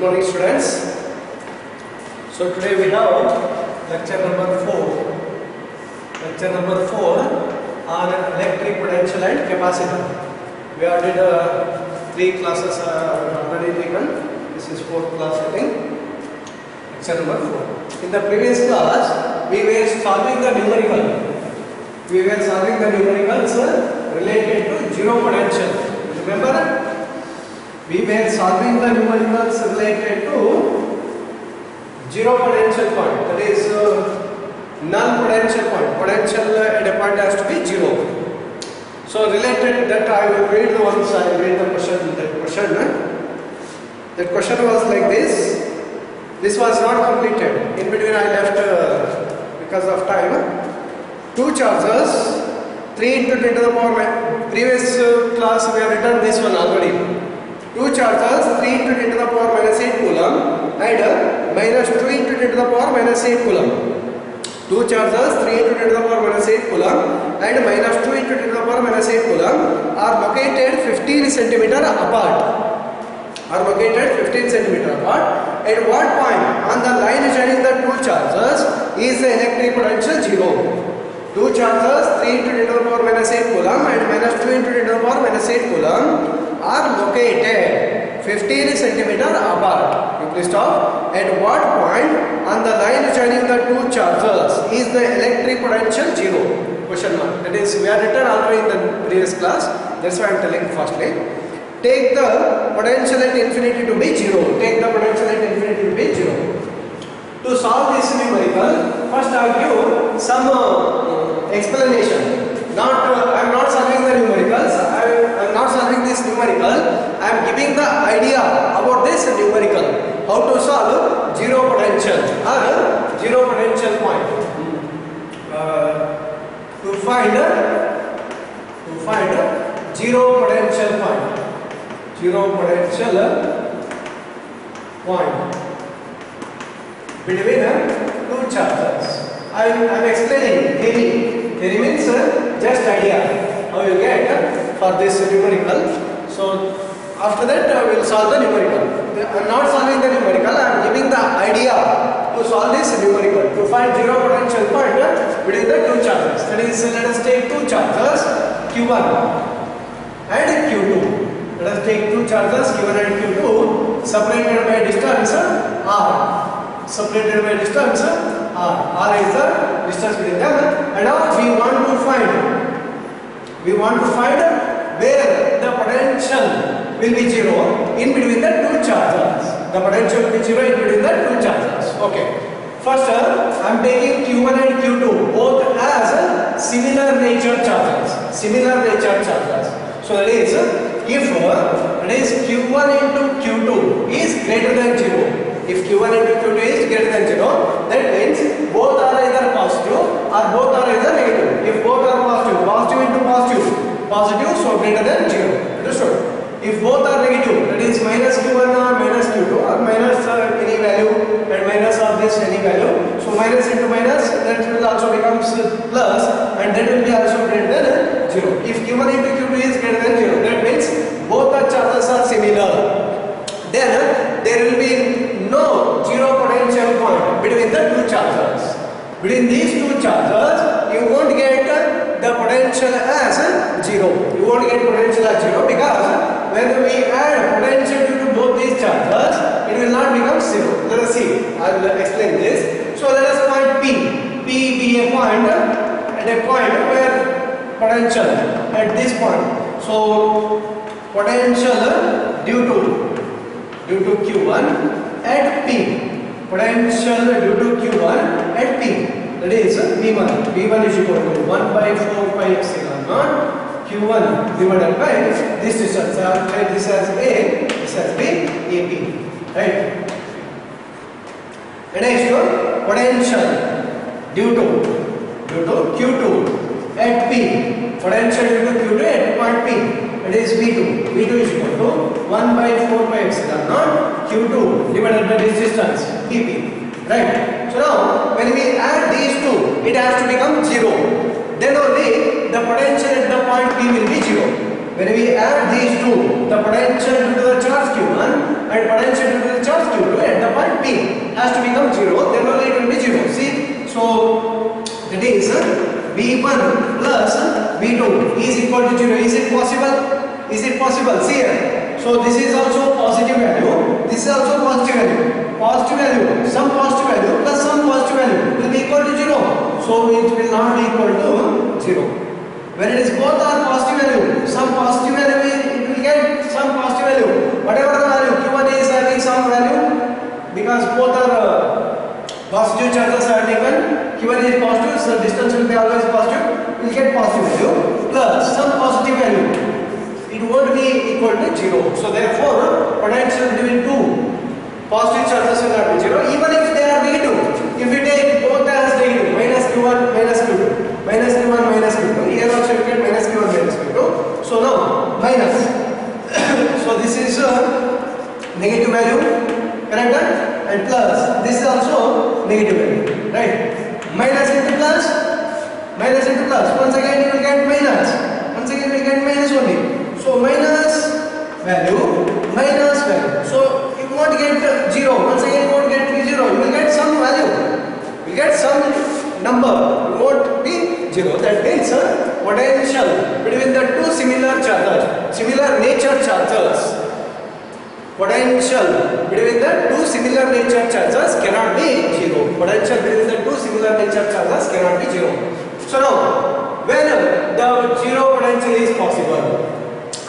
morning, students. So today we have lecture number 4. Lecture number 4 on electric potential and capacitor. We have did 3 classes already taken. This is 4th class, I think. Lecture number 4. In the previous class, we were solving the numerical. We were solving the numericals related to zero potential. Remember? We were solving the numericals related to zero potential point, that is null potential point. Potential at a point has to be zero. So related that, I will read the once I read the question. That question was like this. This was not completed. In between I left because of time. Two charges, 3 into 10 to the power. Previous class we have written this one already. Two charges, 3 into 10 to the power minus 8 coulomb and minus 2 into 10 to the power minus 8 coulomb. Two charges, 3 into 10 to the power minus 8 coulomb and minus 2 into 10 to the power minus 8 coulomb are located 15 centimeter apart. At what point on the line joining the two charges is the electric potential zero? Two charges, 3 into 10 to the power minus 8 coulomb and minus 2 into 10 to the power minus 8 coulomb are located 15 centimeter apart. You please stop. At what point on the line joining the two charges is the electric potential zero? Question mark. That is, we are written already in the previous class. That's why I am telling firstly. Take the potential at infinity to be zero. Take the potential at infinity to be zero. To solve this numerical, first I will give some explanation. I am not solving the numericals. I am not solving this numerical. I am giving the idea about this numerical. How to solve zero potential or zero potential point. To find zero potential point. Zero potential point between two charges. I am explaining theory. Theory means just idea how you get for this numerical. So after that we will solve the numerical. I am not solving the numerical. I am giving the idea to solve this numerical. To find zero potential point between the two charges. That is, let us take two charges Q1 and Q2. Let us take two charges Q1 and Q2 separated by distance R. Separated by distance R. R is the distance between them, and now we want to find where the potential will be zero in between the two charges. The potential will be zero in between the two charges. Okay. First, I am taking Q1 and Q2 both as similar nature charges. So that is, if Q1 into Q2 is greater than 0, if Q1 into Q2 is greater than 0, that means both are either positive or both are either negative. If both are positive into positive, so greater than 0. Understood? If both are negative, that is minus Q1 or minus Q2 or minus any value and minus of this any value, so minus into minus, that will also becomes plus and that will be also greater than 0. If Q1 into Q2 is greater than 0, that means both the charges are similar. Then there will be no zero potential point between the two charges. Between these two charges, you won't get the potential as 0. You won't get potential as 0 because when we add potential to both these charges, it will not become 0. Let us see. I will explain this. So let us find P. P be a point at a point where potential at this point. So potential due to Q1 at P. Potential due to Q1 at P. That is V1. V1 is equal to 1 by 4 pi epsilon naught Q1 divided by this distance. I will write this as A, this as B, AP. Right? And next potential due to Q2 at P. Potential due to Q2 at point P. That is V2. V2 is equal to 1 by 4 pi epsilon naught Q2 divided by this distance PP. Right? So now when we add these two, it has to become 0. Then only the potential at the point P will be 0. When we add these two, the potential due to the charge Q1 and potential due to the charge Q2, P has to become 0, then only it will be 0. See, so that is V1 plus V2 is equal to 0. Is it possible? Is it possible? See here. So this is also positive value. This is also positive value. Positive value, some positive value plus some positive value will be equal to 0. So it will not be equal to 0. When it is both are positive value, some positive value it will get some positive value. Whatever the value, Q1 is having some value because both are positive charges are taken. Q1 is positive, so distance will be always positive. We will get positive value plus some positive value. It won't be equal to 0. So therefore, potential between two positive charges will not be 0, even if they are negative. If we take both as negative, minus Q1, minus Q2, minus Q1, minus Q2, here also you get minus Q1, minus Q2. So now, minus. So this is negative value, correct? And plus, this is also negative value, right? Minus into plus, minus into plus. Once again you will get minus. Once again you will get minus only. So minus value, minus value. So you won't get 0. Once again you won't get 0. You will get some value. You will get some number. You won't be 0. That means potential between the two similar charges, similar nature charges. Potential between the two similar nature charges cannot be 0. Potential between the two similar nature charges cannot be 0. So now, when the 0 potential is possible,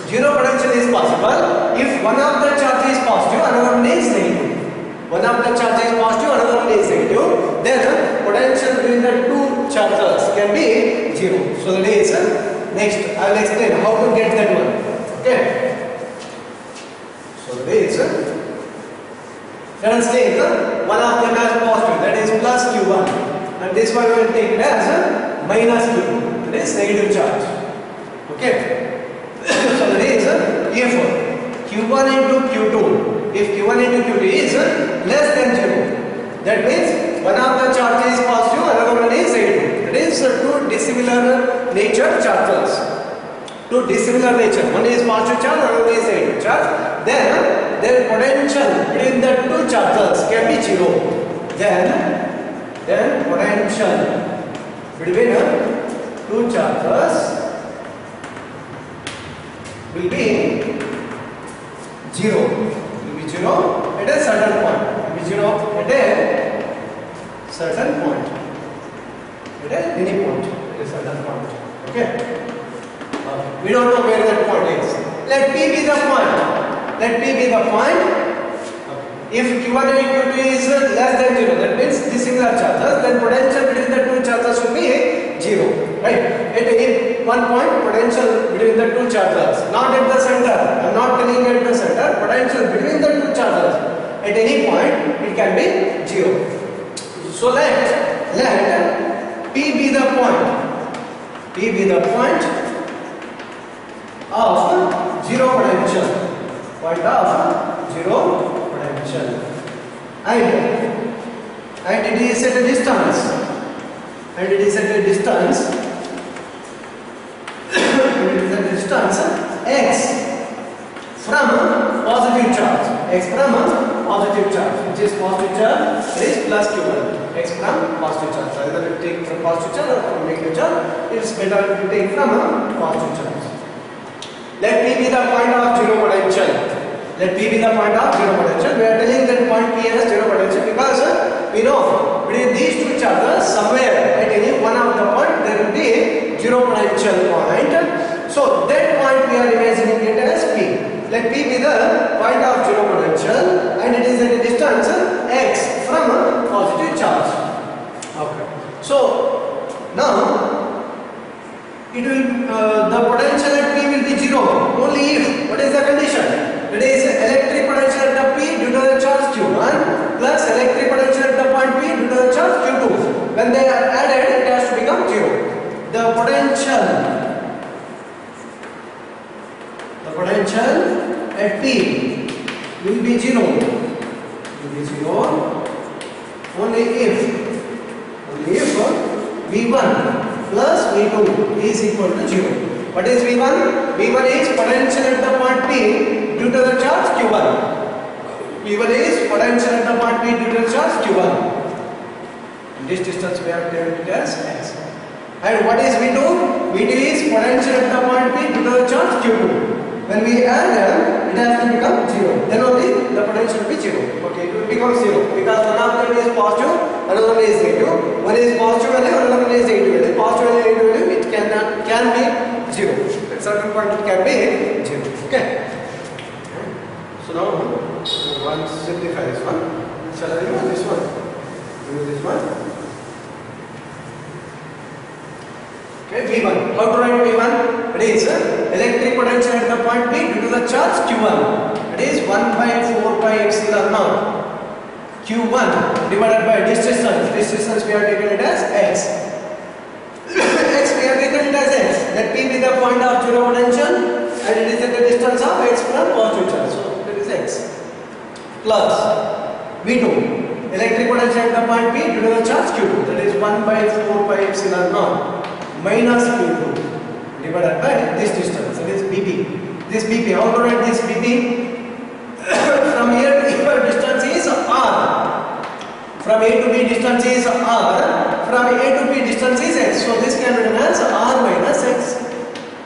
0 potential is possible if one of the charge is positive, another one is negative. One of the charge is positive, another one is negative. Then potential between the two charges can be 0. So that is next. I will explain how to get that one. Okay. So that is, let us take one of them as positive, that is plus Q1, and this one we will take it as minus Q2, that is negative charge. Okay. So that is if Q1 into Q2, if Q1 into Q2 is less than 0, that means one of the charge is positive, another one is negative. That is two dissimilar nature charges. Two dissimilar nature. One is positive charge, another is negative charge. Then their potential between the two charges can be 0. Then potential between two charges will be 0. Will be 0 at a certain point. Will be 0 at a certain point. At any point. At a certain point. Okay. We don't know where that point is. Let P be the point. Let P be the point. If Q1 and Q2 is less than 0, that means dissimilar charges, then potential between the two charges will be 0. Right? At one point, potential between the two charges, not at the center. I am not telling at the center. Potential between the two charges, at any point, it can be 0. So let P be the point. P be the point of 0 potential. Point of 0 potential. And it is at a distance. And it is at a distance. It is at a distance x from positive charge. X from positive charge. Which is positive charge is plus Q1. X from positive charge. Either you take from positive charge or from negative charge. It is better to take from positive charge. Let P be the point of 0 potential. Let P be the point of 0 potential. We are telling that point P has 0 potential because we know between these two charges, somewhere at any one of the point there will be 0 potential point. So that point we are imagining it as P. Let P be the point of 0 potential and it is at a distance x from a positive charge. Okay. So now it will the potential at P will be 0 only if, what is the condition? It is electric potential at the P due to the charge Q1 plus electric potential at the point P due to the charge Q2. When they are added, it has to become 0. The potential at P will be 0. Will be 0 only if V1 plus V2 is equal to 0. What is V1? V1 is potential at the point P due to the charge Q1. P1 is potential at the point P due to the charge Q1. And this distance we have taken it as x. And what is V2? V2 is potential at the point P due to the charge Q2. When we add them, it has to become 0. Then only the potential will be 0. Okay, it will become 0 because one of them is positive, another one is negative. One is positive value, another one is negative value. Positive value, negative value, it can be 0. At certain point, it can be 0. Okay. So now, one simplify this one. Shall I remove this one? Remove this one. Okay, V1. How to write V1? It is electric potential at the point P due to the charge Q1. It is 1 by 4 pi epsilon naught. Q1 divided by this distance. This distance we have taken it as x. X we have taken it as x. Let P be the point of zero potential and it is at the distance of x from positive charge. So that is x. Plus V2. Electric potential at the point P due to the charge Q2. That is 1 by 4 pi epsilon naught. Minus Q2 divided by this distance, that is BP. This BP, how to write this BP? From here to here distance is R. From A to B distance is R. From A to B distance is X. So this can be written as R minus X.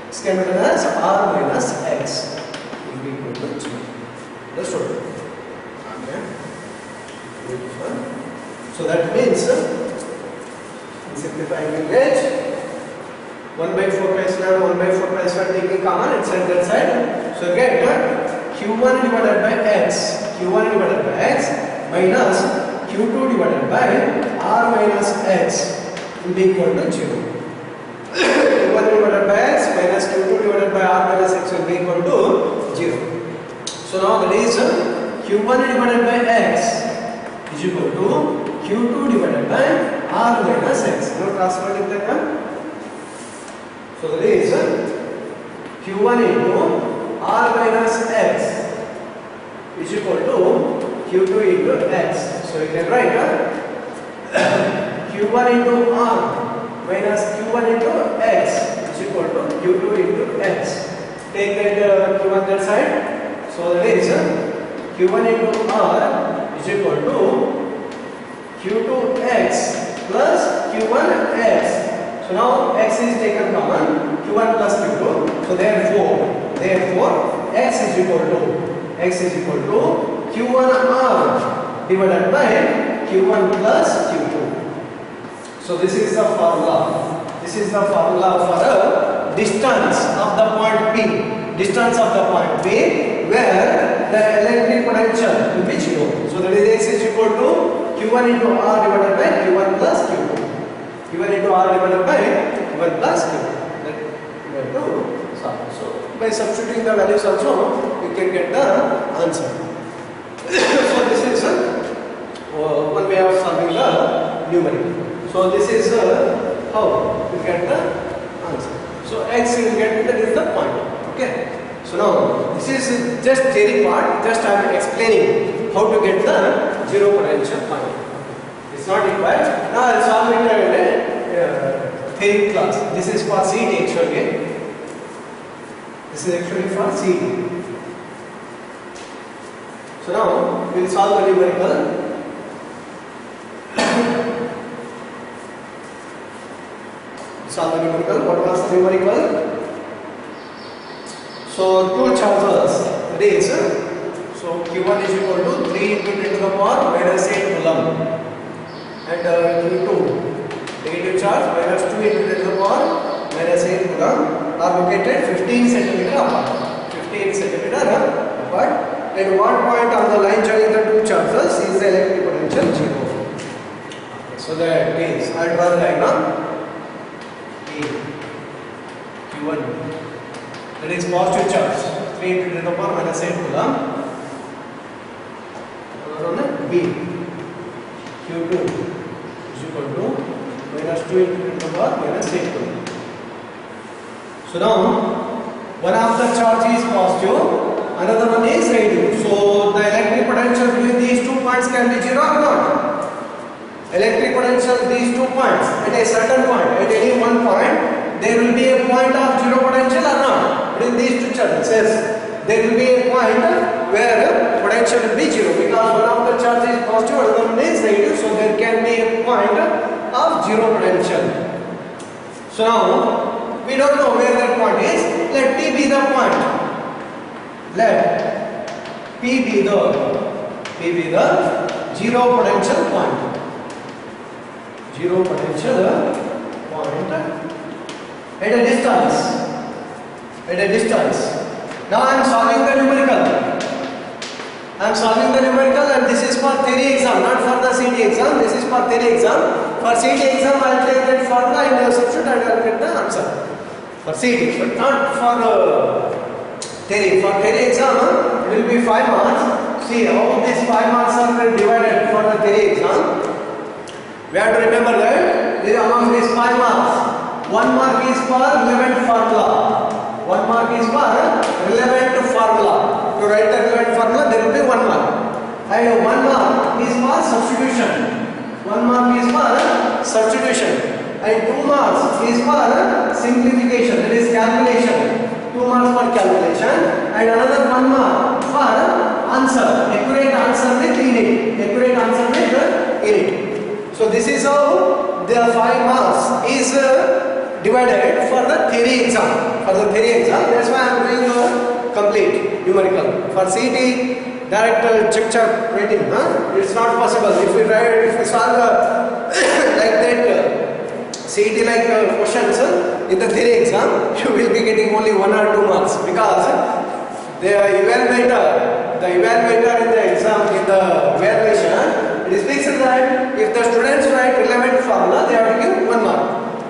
This can be written as R minus X. Will be equal to 2. Understood? Okay. So that means, simplifying language, 1 by 4 pi epsilon, 1 by 4 pi epsilon taking common inside that side. So get Q1 divided by X, Q1 divided by X minus Q2 divided by R minus X will be equal to 0. Q1 divided by X minus Q2 divided by R minus X will be equal to 0. So now that is Q1 divided by X is equal to Q2 divided by R minus X. Now transfer it like that. So that is Q1 into R minus X is equal to Q2 into X. So you can write Q1 into R minus Q1 into X is equal to Q2 into X. Take that Q1 that side. So that is Q1 into R is equal to Q2X plus Q1X. So now X is taken common, Q1 plus Q2. So therefore X is equal to Q1R divided by Q1 plus Q2. So this is the formula. This is the formula for a distance of the point P. Distance of the point P where the electric potential will be 0. So that is X is equal to Q1 into R divided by Q1 plus Q2. Q1 into R divided by Q1 plus Q2. So by substituting the values also, you can get the answer. So this is one way of solving the numerical. So this is how you get the answer. So X you will get, that is the point. Okay. So now this is just theory part. Just I am explaining how to get the zero potential point. It's not required. Now I will solve it in a theory class. This is for CET actually. This is actually for CET. So now we will solve the numerical. Solve the numerical. What was the numerical? So two charges. That is, so Q1 is equal to 3 into 10 to the power minus 8 coulomb, and Q2 negative charge minus 2 into 10 to the power minus 8 coulomb are located 15 centimeter apart. 15 centimeter apart. At one point on the line joining the two charges is the electric potential 0. So that is, I draw the diagram. Q1. That is positive charge, 3 into 10 to the power minus 8 coulomb. B, Q2 is equal to minus 2 into 10 to the power minus 8 coulomb. So now, one of the charge is positive, another one is negative. So the electric potential between these 2 points can be 0 or not. Electric potential these 2 points at a certain point, at any one point, there will be a point of zero potential or not. In these two charges, yes, there will be a point where potential will be 0 because one of the charge is positive, another one is negative, so there can be a point of 0 potential. So now we don't know where that point is. Let P be the point. Let P be the 0 potential point. 0 potential point at a distance. Now I am solving the numerical. And this is for theory exam, not for the CT exam. This is for theory exam. For CT exam, I will take that formula and substitute and I will get the answer. For CT, but not for theory. For theory exam, it will be 5 marks. See how these 5 marks are divided for the theory exam. We have to remember that among these 5 marks, 1 mark is for relevant formula. 1 mark is for relevant formula. To write the relevant formula, there will be 1 mark. And 1 mark is for substitution. 1 mark is for substitution. And 2 marks is for simplification, that is calculation. 2 marks for calculation. And another 1 mark for answer. Accurate answer with unit. So this is how the 5 marks is divided for the theory exam. That's why I am doing a complete numerical. For CT, direct check rating, it's not possible. If we solve like that CT like questions in the theory exam, you will be getting only 1 or 2 marks because the evaluator in the exam, in the evaluation, it is fixed that if the students write relevant formula, they have to give 1 mark.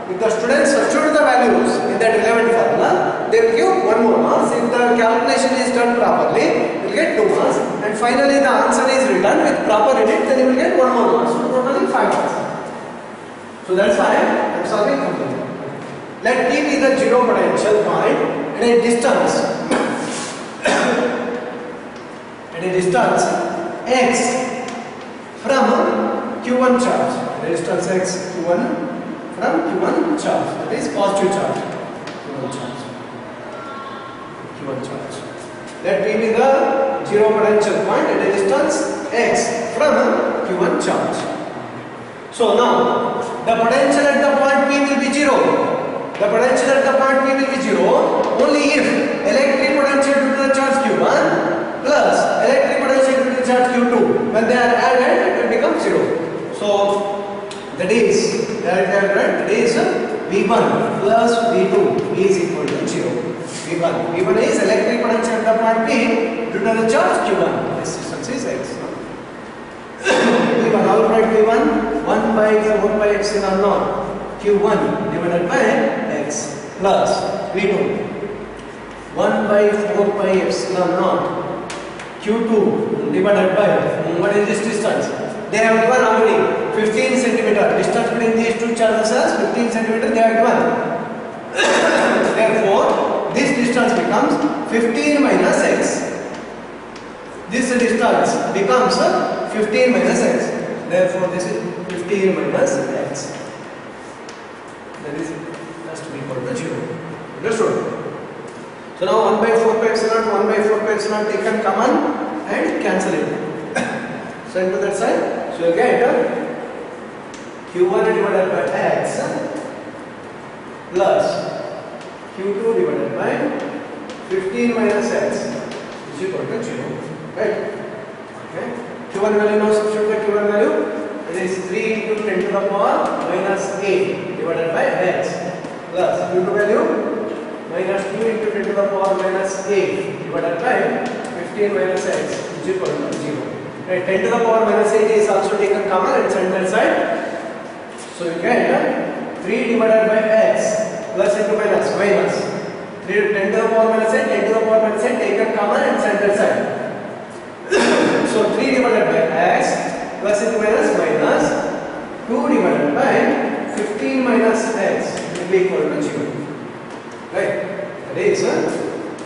If the students substitute the values in that relevant formula, they will give 1 more marks. If the calculation is done properly, you will get 2 marks. And finally, the answer is written with proper unit, then you will get 1 more marks. So totally 5 marks. So that's why I am solving completely. Let P be the 0 potential point at a distance. At a distance x from Q1 charge. At a distance x Q1 from Q1 charge, that is positive charge. Q1 charge. Let P be the 0 potential point at a distance x from Q1 charge. So now the potential at the point P will be 0. The potential at the point P will be 0 only if electric potential due to the charge Q1 plus electric potential due to the charge Q2, when they are added, it will become 0. So that is V1 plus V2 is equal to 0. V1 is electric potential at the point P due to the charge Q1. This distance is x. V1, how to write V1? 1 by epsilon naught Q1 divided by x plus V2 1 by 4 pi epsilon naught Q2 divided by, what is this distance? They have given how many? 15 centimeter. Distance between these two charges is 15 centimeter. They have given. Therefore, this distance becomes 15 minus x. This distance becomes 15 minus x. Therefore, this is 15 minus x. That is has to be equal to 0. Understood? So now 1 by 4 pi epsilon, 1 by 4 pi epsilon taken common and cancel it. So into that side, so you get Q1 divided by x plus Q2 divided by 15 minus x is equal to 0. Right? Okay. Q1 value, now substitute the Q1 value. It is 3 into 10 to the power minus 8 divided by x plus Q2 value minus 2 into 10 to the power minus 8 divided by 15 minus x is equal to 0. Right, 10 to the power minus 8 is also taken common at center side. So you get 3 divided by x plus into minus 3 10 to the power minus 8, 10 to the power minus 8 taken common at center side. So 3 divided by x plus into minus 2 divided by 15 minus x will be equal to 0. Right? That is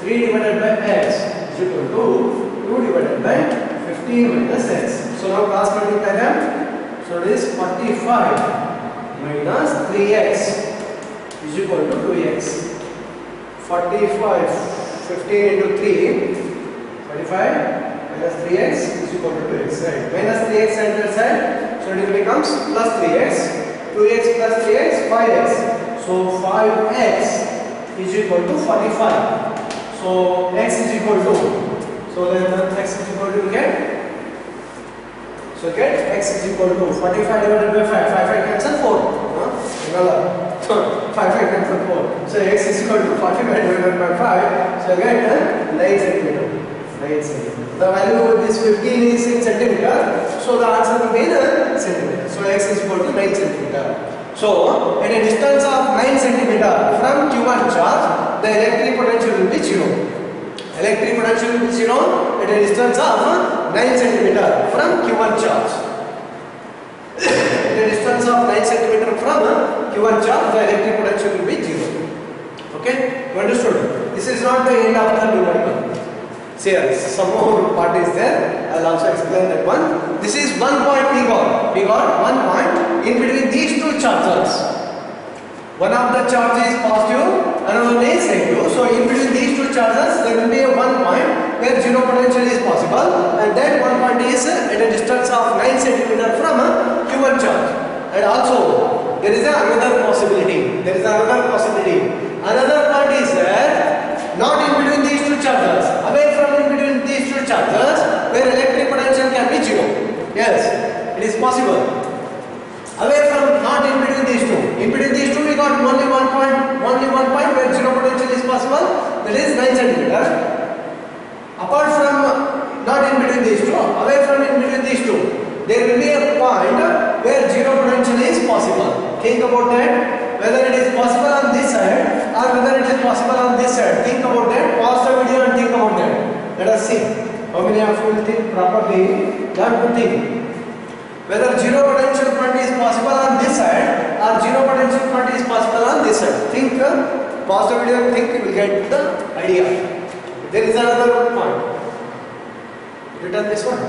3 divided by x is equal to 2 divided by 15 minus x. So now cross multiply them. So it is 45 minus 3x is equal to 2x. 45, 15 into 3, 45. minus 3x is equal to 2x, right? Minus 3x center side, so it becomes plus 3x, 2x plus 3x, 5x. So 5x is equal to 45. So x is equal to, so then x is equal to get, so get x is equal to 45 divided by 5, 5 cancel 4. 5 cancel 4. So x is equal to 45 divided by 5. So get 9 centimeter. 9 centimeter. The value of this 15 is in centimeter. So the answer will be in centimeter. So x is equal to 9 centimeter. So at a distance of 9 centimeter from Q1 charge, the electric potential will be 0. Electric potential will be 0 at a distance of 9 centimeter from Q1 charge. At a distance of 9 centimeter from Q1 charge, the electric potential will be 0. Okay, you understood? This is not the end of the numerical. See, some more part is there. I will also explain that one. This is 1 point we got. We got 1 point in between these two charges. One of the charge is positive, another one is negative. So in between these two charges, there will be a 1 point where zero potential is possible, and that 1 point is at a distance of 9 centimeter from Q1 charge. And also, there is another possibility. Another point is there, not in between these two charges, away from in between these two charges, where electric potential can be 0. Yes, it is possible. Away from, not in between these two. In between these two, we got only one point where zero potential is possible. That is 9 centimeter. Apart from, not in between these two, away from in between these two, there will be a point where zero potential is possible. Think about that. Whether it is possible on this side or whether it is possible on this side. Think about that. Pause the video and think about that. Let us see. How many of you will think properly? Learn to think. Whether zero potential point is possible on this side or zero potential point is possible on this side. Think, pause the video and think, you will get the idea. There is another point. Return this one.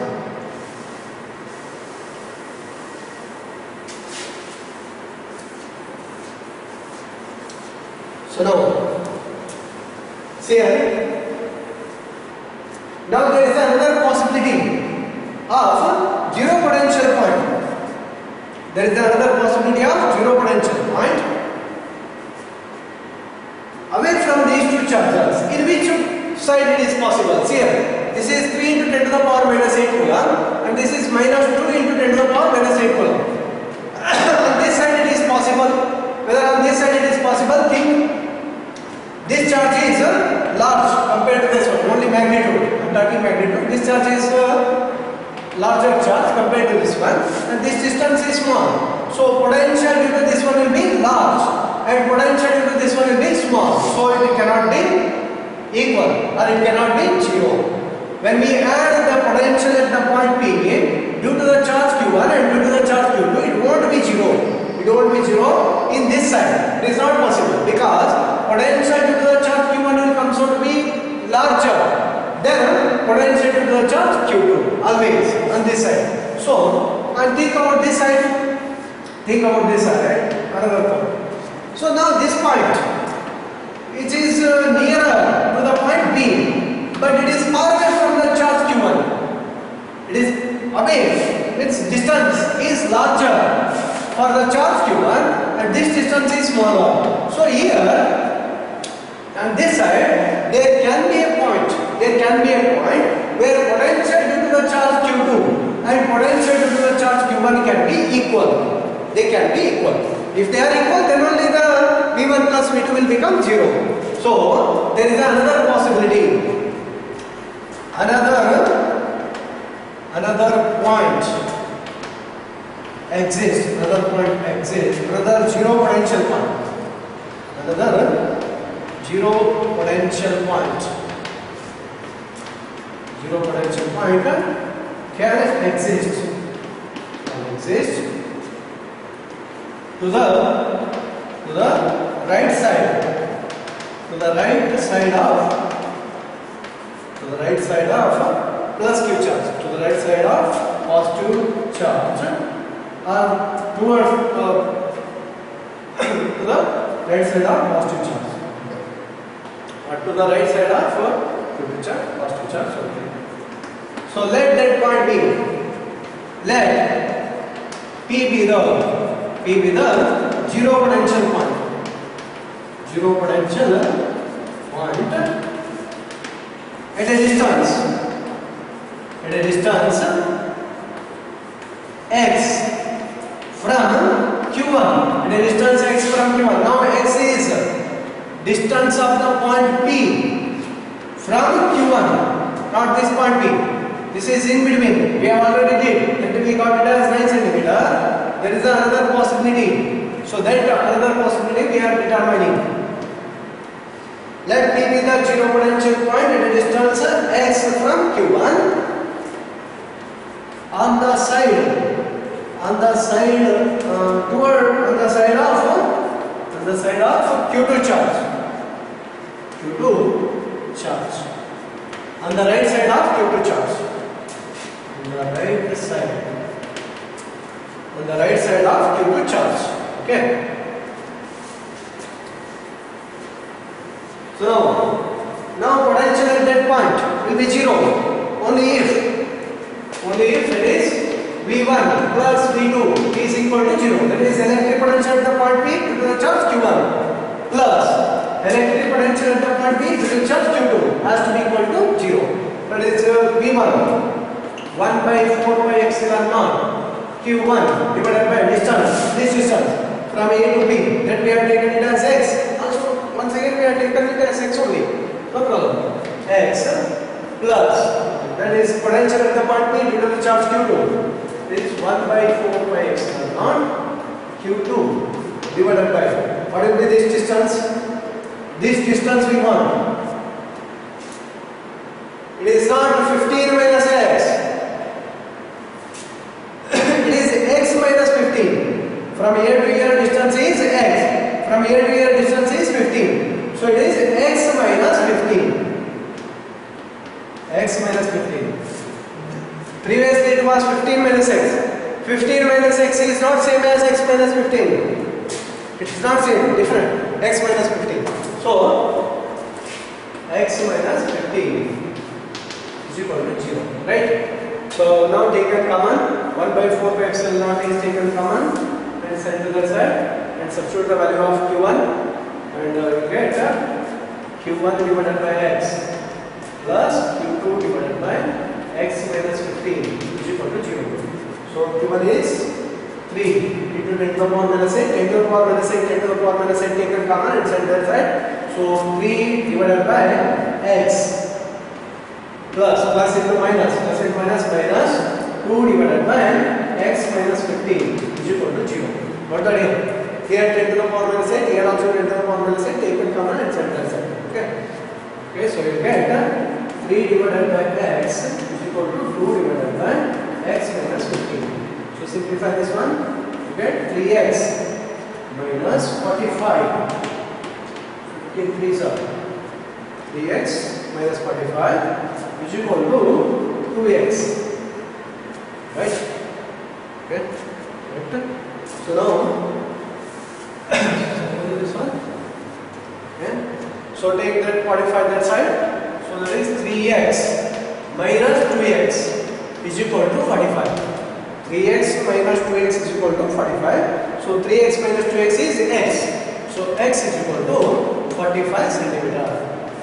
So now, see here. Now there is another possibility of zero potential point. There is another possibility of zero potential point away from these two charges. In which side it is possible? See here. This is 3 into 10 to the power minus 8 coulomb, and this is minus 2 into 10 to the power minus 8 coulomb. On this side it is possible. Whether on this side it is possible, think. This charge is large compared to this one, only magnitude. I am talking magnitude. This charge is larger charge compared to this one, and this distance is small. So potential due to this one will be large, and potential due to this one will be small. So it cannot be equal, or it cannot be 0. When we add the potential at the point P, due to the charge Q1 and due to the charge Q2, it won't be 0. It won't be 0 in this side. It is not possible because potential due to the charge Q1 will come out to be larger than potential due to the charge Q2, always on this side. So, and think about this side. Think about this side, another point. So now this point, it is nearer to the point B, but it is far away from the charge Q1. It is away. Its distance is larger for the charge Q1, and this distance is smaller. So here, on this side, there can be a point where potential due to the charge Q2 and potential due to the charge Q1 can be equal. They can be equal. If they are equal, then only the V1 plus V2 will become 0. So there is another possibility. Another point exists. Another zero potential point. Another zero potential point. Zero potential point can exist. To the right side. To the right side of plus Q charge. To the right side of positive charge. Towards to the right side of positive charge. To the right side of positive charge. Okay. So let that point be. Let P be the zero potential point. Zero potential point at a distance. At a distance x from Q1. At a distance x from Q1. Now x is distance of the point P from Q1. Not this point P. This is in between. We have already did. Let me got it as 9 cm. There is another possibility. So that another possibility we are determining. Let P be the zero potential point at a distance x from Q1 on the side of Q2 charge. Q2 charge. On the right side of Q2 charge. On the right side of Q2 charge. Okay. So now potential at that point will be zero. Only if it is V1 plus V2 is equal to 0. That is electric potential at the point P to the charge Q1 plus electric potential at the point P to the charge Q2 has to be equal to 0. That is V1 1 by 4 pi epsilon naught Q1 divided by distance. This distance from A to B that we have taken it as x. Also once again we have taken it as x only. No problem. X plus that is potential at the point P due to the charge Q2. This is 1 by 4 pi epsilon naught Q2 divided by what will be this distance? This distance we want. It is not 15 minus x. It is x minus 15. From here to here distance is x. From here to here distance is 15. So it is x minus 15. X minus 15. Previously it was 15 minus x. 15 minus x is not same as x minus 15. It is not same, different. X minus 15. So x minus 15 is equal to 0. Right? So now taken common. 1 by 4 pi epsilon naught is taken common and sent to the side and substitute the value of Q1 and you get Q1 divided by x plus Q2 divided by x minus 15 is equal to 0. So Q1 is 3 into 10 to the power minus 8, 10 to the power minus 8, 10 to the power minus 8 taken common and sent that side. So 3 divided by x plus into minus 2 divided by x minus 15 is equal to 0. What that is? Here 10 to the power minus 8, here also 10 to the power minus 8 taken common and sent that side. Okay, so you get 3 divided by x is equal to 2 divided by x minus 15. So simplify this one, you get 3x minus 45. 15 3s are 3x minus 45 is equal to 2x. Right? Okay. So now, this one. Okay. So take that 45 that side. So that is 3x minus 2x is equal to 45. 3x minus 2x is equal to 45. So 3x minus 2x is x. So x is equal to 45 centimeter.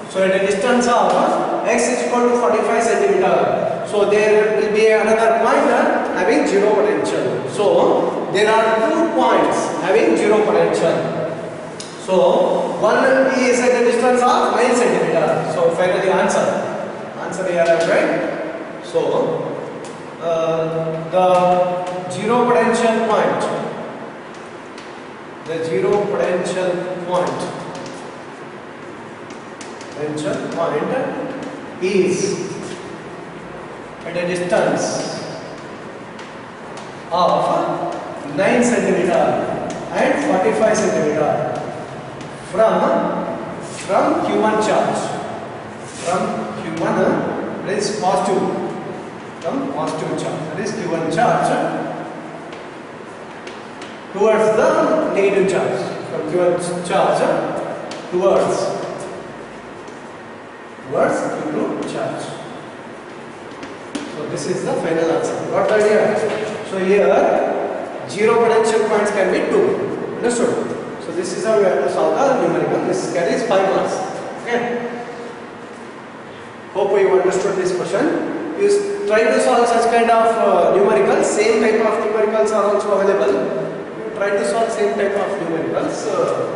So at a distance of x is equal to 45 centimeter. So there will be another point having zero potential. So there are 2 points having zero potential. So one is at a distance of 9 centimeter. So finally answer here, right? So the zero potential point is at a distance of 9 centimeter and 45 centimeter from Q1 charge. From Q1 that is positive. From positive charge, that is Q1 charge towards the negative charge. From Q1 charge towards Q2 charge. So So this is the final answer. Got the idea? So here 0 potential points can be 2. Understood? So this is how we have to solve the numerical. This carries 5 marks. Okay. Hope you understood this question. You try to solve such kind of numericals. Same type of numericals are also available. You try to solve same type of numericals.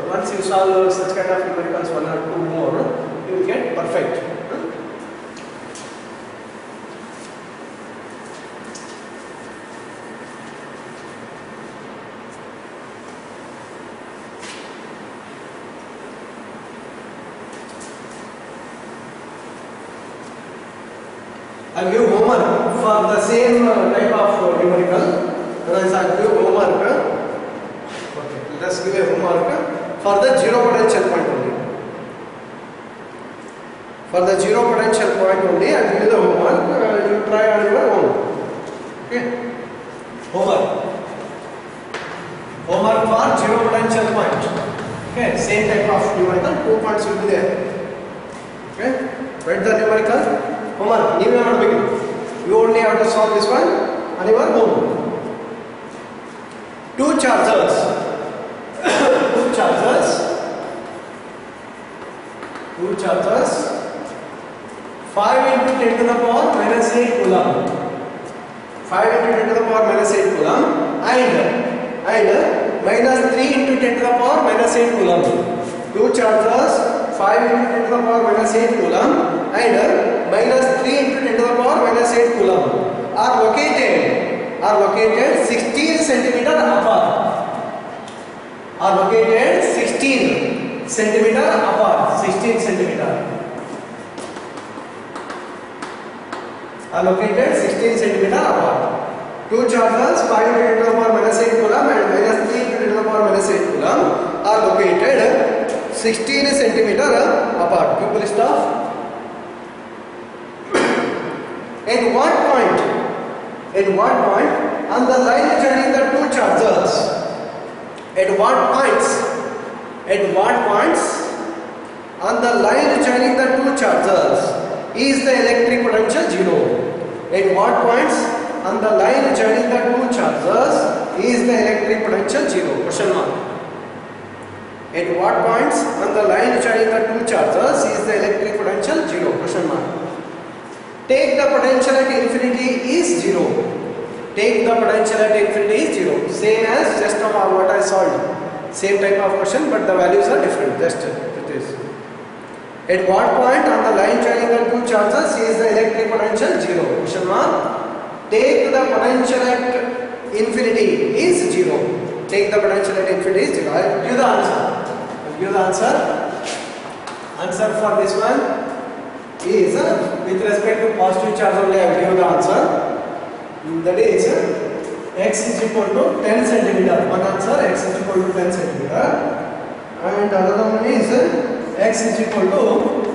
Once you solve such kind of numericals, 1 or 2 more, you will get perfect. I'll give homework for the same type of numerical. I'll give homework. Okay, let's give a homework for the 0 potential point only. For the 0 potential point only, I'll give you the homework. You try on your own. Okay. Homework. Homework for 0 potential point. Okay, same type of numerical. 2 points will be there. Okay. Write the numerical. Homework, you only have to solve this one on your own. 2 chargers. 2 chargers. 2 chargers. 5 into 10 to the power minus 8 coulomb. 5 into 10 to the power minus 8 coulomb and minus 3 into 10 to the power minus 8 coulomb. 2 chargers, 5 into 10 to the power minus 8 coulomb and minus 3 into 10 to the power minus 8 coulomb are located 16 centimeter apart. Are located 16 centimeter apart. 16 centimeter. Are located 16 centimeter apart. 2 chargers, 5 into 10 to the power minus 8 coulomb and minus 3 into 10 to the power minus 8 coulomb are located 16 centimeter apart. People stop. At what point on the line joining the 2 chargers? At what points on the line joining the 2 chargers is the electric potential 0? At what points on the line joining the 2 chargers is the electric potential 0? Question mark. At what points on the line joining the 2 chargers is the electric potential 0? Question mark. Take the potential at infinity is 0. Take the potential at infinity is 0. Same as just now what I solved. Same type of question, but the values are different. Just it is. At what point on the line joining the 2 chargers is the electric potential 0? Question mark. Take the potential at infinity is 0. Take the potential at infinity is 0. I will give the answer. I will give the answer. Answer for this one is with respect to positive charge only. I will give the answer. That is x is equal to 10 centimeter. One answer, x is equal to 10 centimeter. And another one is x is equal to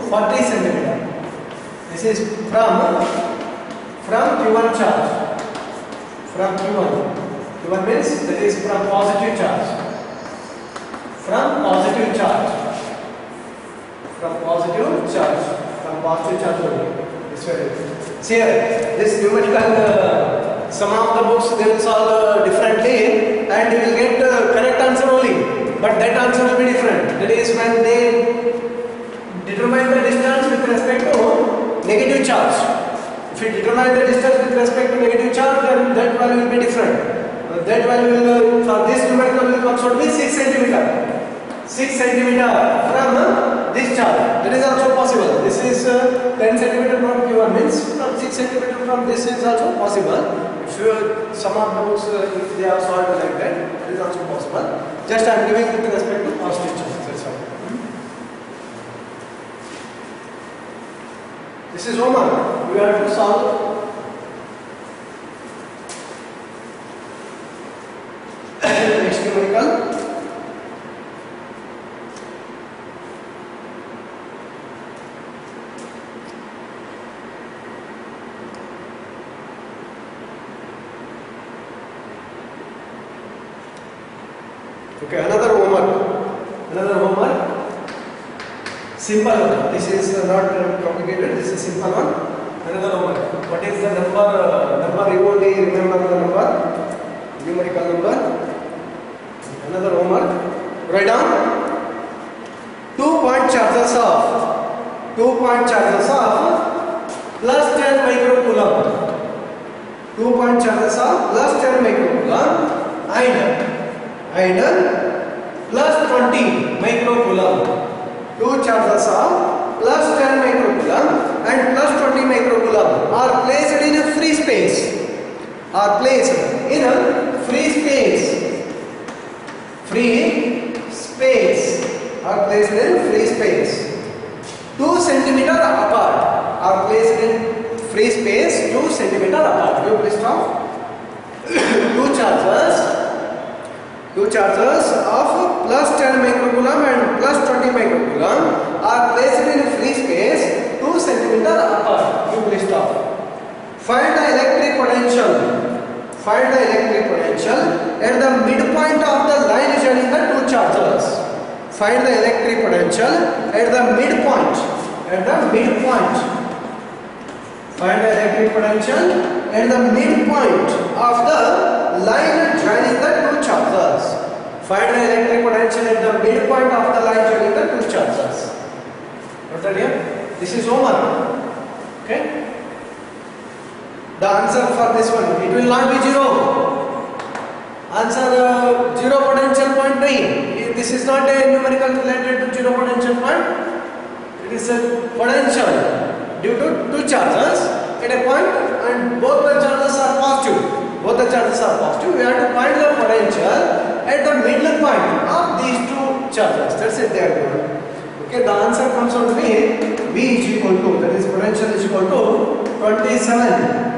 40 centimeter. This is from Q1 charge. From Q1. Q1 means that is from positive charge. From positive charge. From positive charge. From positive charge only. This way. See here, this numerical, some of the books they will solve differently and you will get correct answer only. But that answer will be different. That is when they determine the distance with respect to negative charge. If you determine the distance with respect to negative charge, then that value will be different. That value will, for this numerical will comes out to be 6 centimeter. 6 centimeter from this charge. That is also possible. This is 10 centimeter from Q1 means from 6 centimeter from this is also possible. If you, some of the books if they are solved like that, it is also possible. Just I am giving with respect to positive charge. That's all. This is homework. You have to solve. Next numerical. Okay, another homework. Simple one. This is not complicated. This is simple one. Another Roman. What is the number? Number you only remember the number. Numerical number. Another Roman. Write down. 2-point charges of plus 10 microcoulomb. 2-point charges of plus 10 microcoulomb and plus 20 microcoulomb. 2 charges of plus 10 microcoulomb and plus 20 microcoulomb are placed in a free space. Are placed in a free space. Are placed in free space. 2 centimeter apart. Are placed in free space 2 centimeter apart. You please stop. Two charges of plus 10 microcoulomb and plus 20 microcoulomb are placed in free space 2 centimeter apart. You please stop. Find the electric potential. At the midpoint of the line joining the two charges. Find the electric potential at the midpoint. Find the electric potential at the midpoint of the line joining the two charges. Find the electric potential at the midpoint of the line joining the two charges. What's that here? This is homework. Okay? The answer for this one, it will not be 0. Answer 0 potential point nahi. This is not a numerical related to 0 potential point. It is a potential due to two charges at a point and both the charges are positive. We have to find the potential at the middle point of these two charges. That's it there. Okay, the answer comes out to be V is equal to, that is potential is equal to 27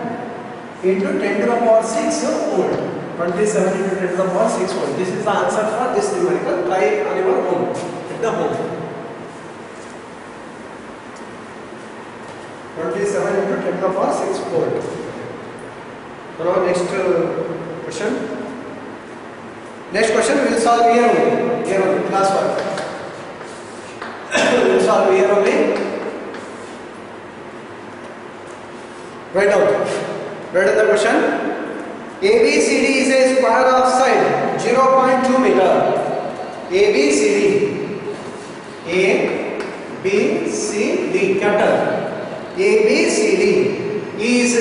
into 10 to the power 6 volt. 27 into 10 to the power 6 volt. This is the answer for this numerical. Try on your home. At the home. 27 into 10 to the power 6 volt. So now next question. Next question we will solve here only. Class 1. We will solve here only. Write down the question. ABCD is a square of side 0.2 meter. ABCD. ABCD capital. ABCD is a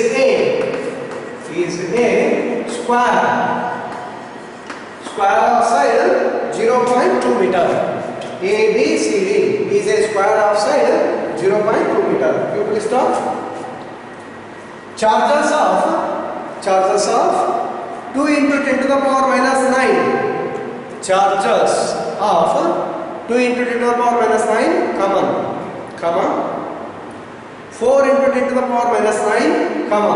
square of side 0.2 meter. ABCD is a square of side 0.2 meter. You please stop. Charges of 2 into 10 to the power minus 9. Charges of 2 into 10 to the power minus 9, comma 4 into 10 to the power minus 9, comma.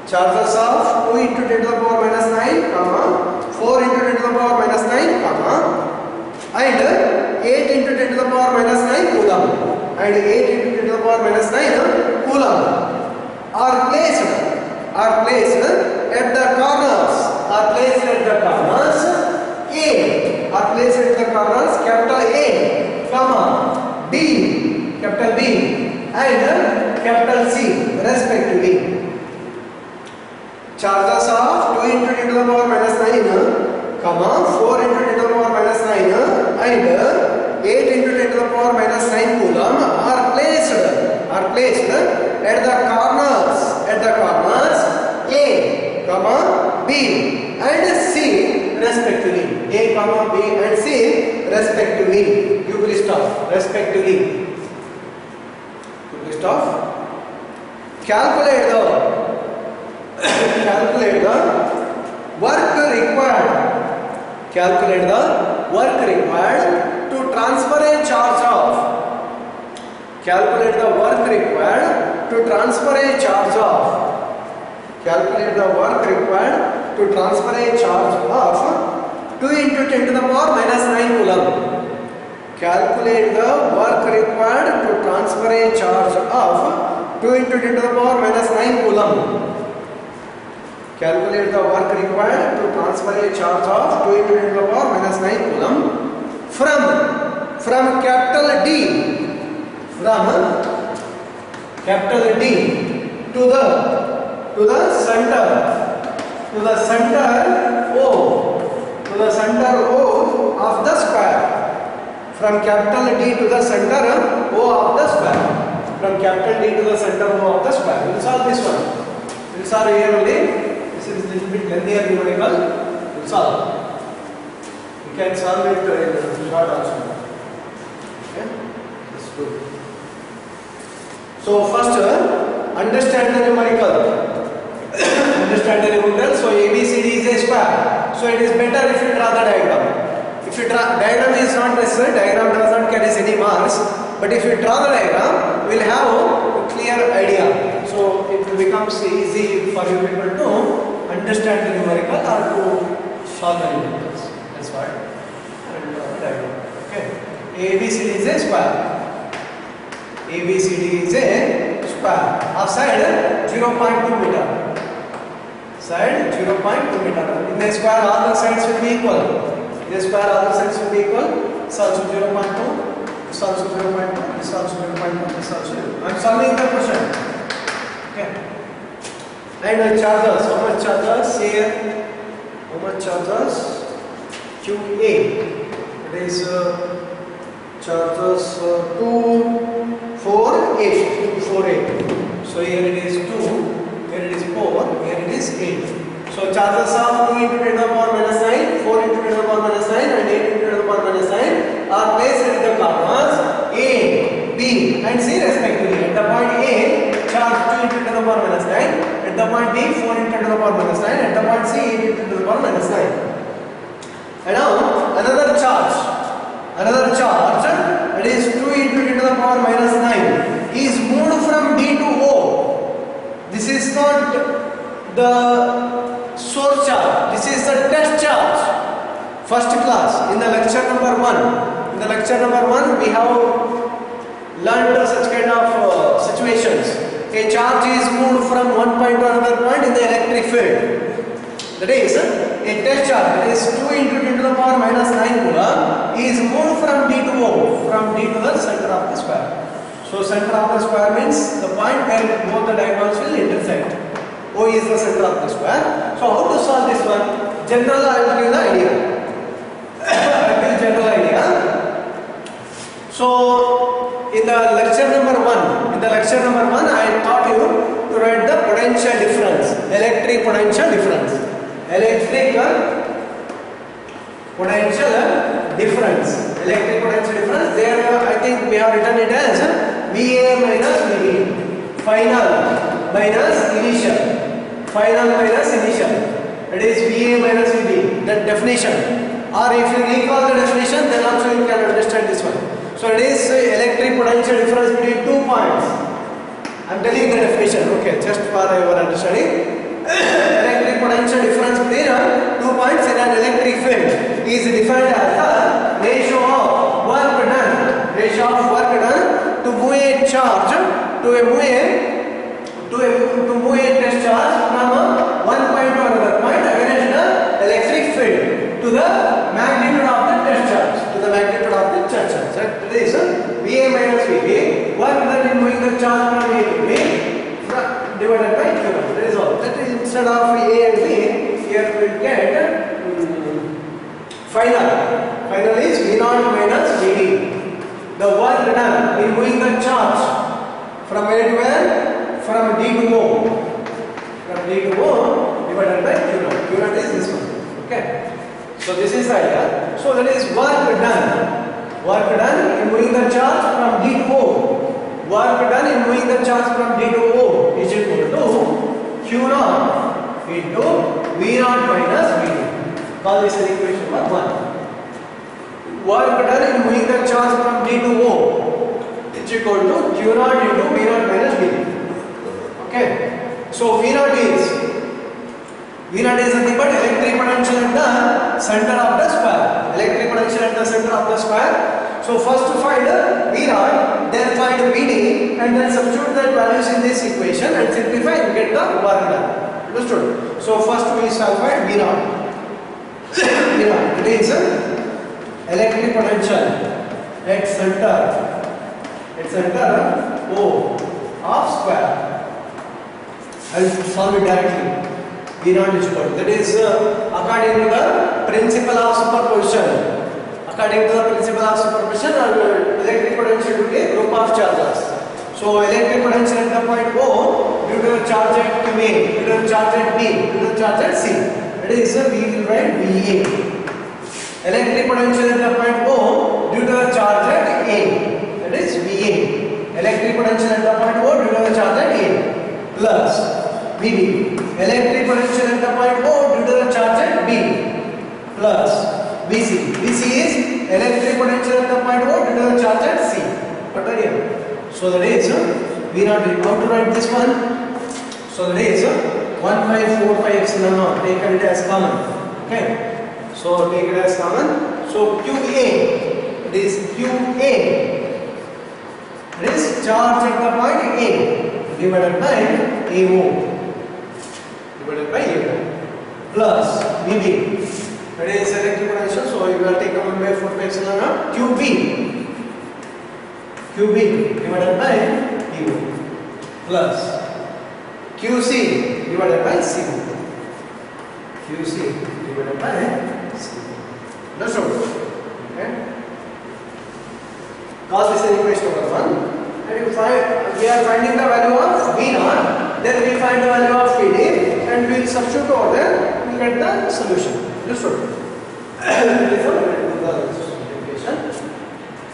Charges of 2 into 10 to the power minus 9, comma 4 into 10 to the power minus 9, comma and 8 into 10 to the power minus 9 coulomb. And 8 into 10 to the power minus 9 coulomb are placed at the corners. Capital A, comma B, capital B and capital C respectively. Charges of 2 into 10 to the power minus 9, comma 4 into 10 to the power minus 9 and 8 into 10 to the power minus 9 coulomb are placed at the corners A, comma B and C respectively. A, comma B and C respectively. You will stop. Respectively. You will stop. Calculate the work required. Calculate the work required to transfer a charge of. Calculate the work required to transfer a charge of. Calculate the work required to transfer a charge of 2 into 10 to the power minus 9 coulomb. Calculate the work required to transfer a charge of 2 into 10 to the power minus 9 coulomb. Calculate the work required to transfer a charge of 2 into 10 to the power minus 9 coulomb from capital D. From capital D to the center O of the square. From capital D to the center O of the square. From capital D to the center O of the square. We will solve this one. We will solve here only. This is little bit lengthier numerical. We will solve. We can solve it in short also. Okay, that's good. So first, understand the numerical. Understand the numerical. So ABCD is a square. So it is better if you draw the diagram. If you draw diagram is not necessary. Diagram does not carry any marks. But if you draw the diagram, we will have a clear idea. So it becomes easy for you people to understand the numerical or to solve the numericals. That's why. And diagram. Okay. ABCD is a square. ABCD is a square. Of side 0.2 meter. Side 0.2 meter. In the square, all the sides will be equal. In the square, all the sides will be equal. This also 0.2. This also 0.2. This also 0.2. This also 0. I am solving the question. Okay. And charges. How much charges? Here. How much charges? QA. It is charges 2, 4, 8. 2, 4, 8. So here it is 2. Here it is 4, here it is 8. So charges of 2 into 10 to the power minus 9, 4 into 10 to the power minus 9 and 8 into 10 to the power minus 9 are placed in the commas A, B and C respectively. At the point A, charge 2 into 10 to the power minus 9. At the point B, 4 into 10 to the power minus 9. At the point C, 8 into 10 to the power minus 9. And now another charge that is 2 into 10 to the power minus 9 is moved from D to O. This is not the source charge. This is the test charge. First class in the lecture number 1. In the lecture number 1 we have learned such kind of situations. A charge is moved from one point to another point in the electric field. That is a test charge. That is 2 into 10 to the power minus 9 coulomb is moved from D to O. From D to the center of the square. So center of the square means the point where both the diagonals will intersect. O is the center of the square. So how to solve this one? General, I will give the idea. I will give general idea. So in the lecture number 1, I taught you to write the potential difference, electric potential difference. Electric potential difference. There I think we have written it as VA minus VB. Final minus initial. That is VA minus VB. That definition. Or if you recall the definition, then also you can understand this one. So it is electric potential difference between 2 points. I am telling the definition. Okay, just for your understanding. Electric potential difference between 2 points in an electric field is defined as the ratio of work done to move a charge to move a test charge from one point to another point against the electric field to the magnitude of the test charge. That is VA minus VB. Work done in moving the charge from A to B divided by Q. That is all. That is instead of A and B, here we will get final. Final is V0 minus VD. The work done in moving the charge from where to where? From D to O. Divided by Q0. Q0 is this one. Okay. So this is the idea. So that is work done. Work done in moving the charge from D to O. Work done in moving the charge from D to O is equal to Q0 into V0 minus VD. Call this equation number 1. Work done in moving the charge from D to O is equal to Q0 into V0 minus VD. Okay. So V0 is nothing but electric potential at the center of the square. So first to find V0, then find VD, and then substitute the values in this equation and simplify and get the work done. Understood? So first we shall find V0. It is electric potential at center O of square. I will solve it directly. V naught is equal to, that is according to the principle of superposition. According to the principle of superposition, electric potential will be a group of charges. So electric potential at the point O due to the charge at QA, due to the charge at B, due to the charge at C. That is we will write VA. Electric potential at the point O due to the charge at A. That is VA. Electric potential at the point O due to the charge at A plus VB. Electric potential at the point O due to the charge at B plus VC. VC is electric potential at the point O due to the charge at C. What are you? So that is we not how to write this one. So that is 1 by 4 pi epsilon naught. Take it as common. Okay. So take it as common. So QA. It is QA. It is charge at the point A divided by AO. Divided by AO plus VB. That is electric potential. So you will take 1 by 4 pi epsilon naught QB. QB divided by PO plus QC divided by CO. QC divided by CO. That's all. Okay. Cause this is equation number 1. And we are finding the value of V naught. Then we find the value of PD and we will substitute over there. We get the solution. That's all.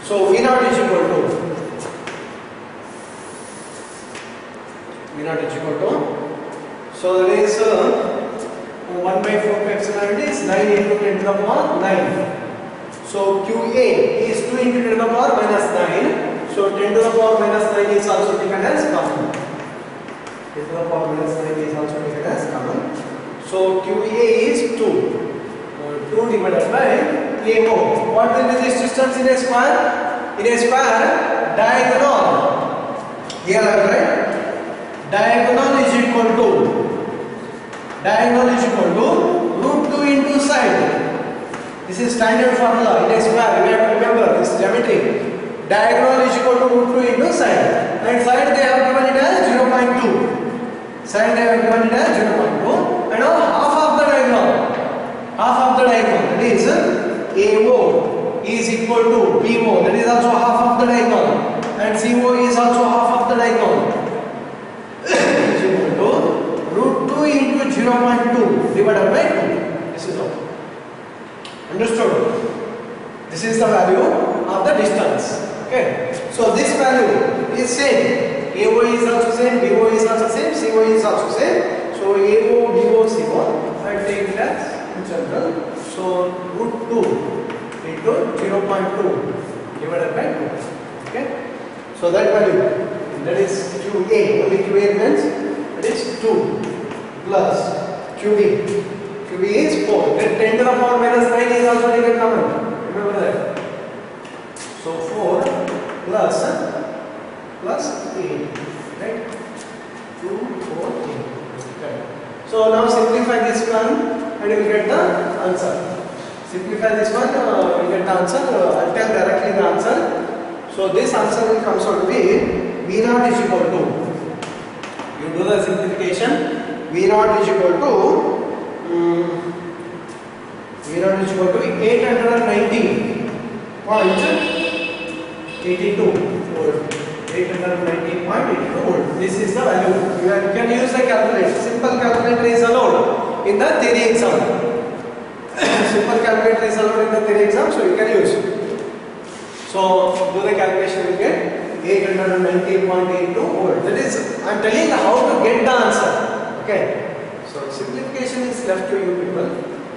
So V naught is equal to so there is 1 by 4 pi epsilon is 9 into 10 to the power 9. So QA is 2 into 10 to the power minus 9. So 10 to the power minus 9 is also taken as common. 10 to the power minus 9 is also taken as common. So QA is 2. 2 divided by AO. What will be this distance in a square? In a square, diagonal. Here I will write. Diagonal is equal to root 2 into side. This is standard formula in a square. You have to remember this geometry. Diagonal is equal to root 2 into side. And side they have given it as 0.2. Side they have given it as 0.2. And now half of the diagonal. That is AO is equal to PO. That is also half of the diagonal. And CO is also half of the diagonal. Is equal to root 2 into 0.2 divided by 2. This is all. Understood? This is the value of the distance. Okay. So this value is same. AO is also same, BO is also same, CO is also same. So AO, BO, CO, I take it as in general. So root 2 into 0.2 divided by 2. Okay. So that value. That is QA. Only QA remains. That is 2 plus QB. QB is 4. Then 10 to the power minus 9 is also taken common. Remember that. So 4 plus 8. Right? 2, 4, 8. Okay. So now simplify this one and you will get the answer. Simplify this one, you will get the answer. I'll tell directly the answer. So this answer will come out to be V naught is equal to, you do the simplification, V naught is equal to 890.82 volt. 890.82 volt. This is the value. You can use the calculator. Simple calculator is allowed in the theory exam. Simple calculator is allowed in the theory exam, so you can use. So do the calculation, you get 890.82 volt. That is, I am telling you how to get the answer. Okay. So simplification is left to you people.